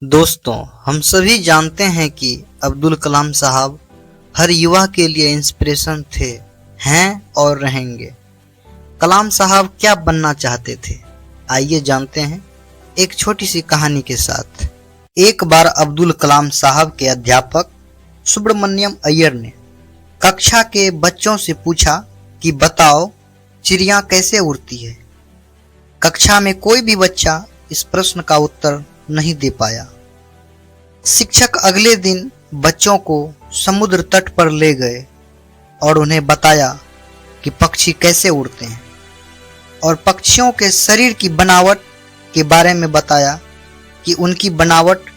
दोस्तों, हम सभी जानते हैं कि अब्दुल कलाम साहब हर युवा के लिए इंस्पिरेशन थे, हैं और रहेंगे। कलाम साहब क्या बनना चाहते थे, आइए जानते हैं एक छोटी सी कहानी के साथ। एक बार अब्दुल कलाम साहब के अध्यापक सुब्रमण्यम अय्यर ने कक्षा के बच्चों से पूछा कि बताओ चिड़िया कैसे उड़ती है। कक्षा में कोई भी बच्चा इस प्रश्न का उत्तर नहीं दे पाया। शिक्षक अगले दिन बच्चों को समुद्र तट पर ले गए और उन्हें बताया कि पक्षी कैसे उड़ते हैं और पक्षियों के शरीर की बनावट के बारे में बताया कि उनकी बनावट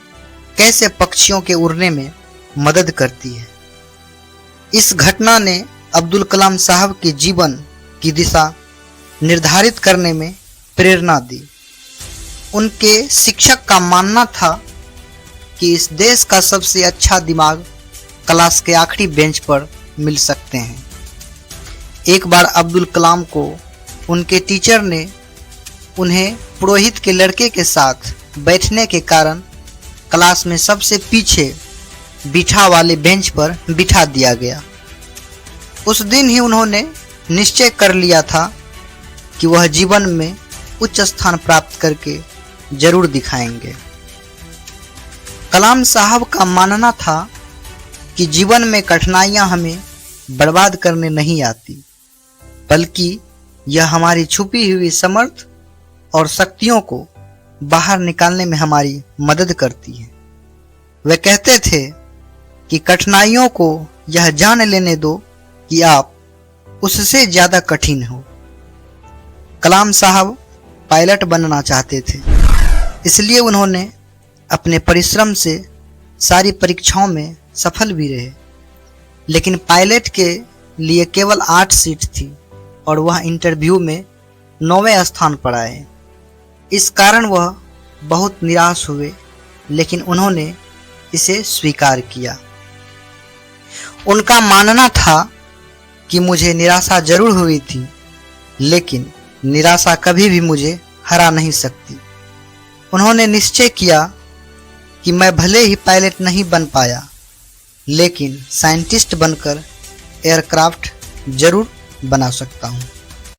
कैसे पक्षियों के उड़ने में मदद करती है। इस घटना ने अब्दुल कलाम साहब के जीवन की दिशा निर्धारित करने में प्रेरणा दी। उनके शिक्षक का मानना था कि इस देश का सबसे अच्छा दिमाग क्लास के आखिरी बेंच पर मिल सकते हैं। एक बार अब्दुल कलाम को उनके टीचर ने उन्हें पुरोहित के लड़के के साथ बैठने के कारण क्लास में सबसे पीछे बिठा वाले बेंच पर बिठा दिया गया। उस दिन ही उन्होंने निश्चय कर लिया था कि वह जीवन में उच्च स्थान प्राप्त करके जरूर दिखाएंगे। कलाम साहब का मानना था कि जीवन में कठिनाइयां हमें बर्बाद करने नहीं आती, बल्कि यह हमारी छुपी हुई समर्थ और शक्तियों को बाहर निकालने में हमारी मदद करती है। वे कहते थे कि कठिनाइयों को यह जान लेने दो कि आप उससे ज्यादा कठिन हो। कलाम साहब पायलट बनना चाहते थे, इसलिए उन्होंने अपने परिश्रम से सारी परीक्षाओं में सफल भी रहे, लेकिन पायलट के लिए केवल 8 सीट थी और वह इंटरव्यू में 9वें स्थान पर आए। इस कारण वह बहुत निराश हुए, लेकिन उन्होंने इसे स्वीकार किया। उनका मानना था कि मुझे निराशा जरूर हुई थी, लेकिन निराशा कभी भी मुझे हरा नहीं सकती। उन्होंने निश्चय किया कि मैं भले ही पायलट नहीं बन पाया, लेकिन साइंटिस्ट बनकर एयरक्राफ्ट जरूर बना सकता हूँ।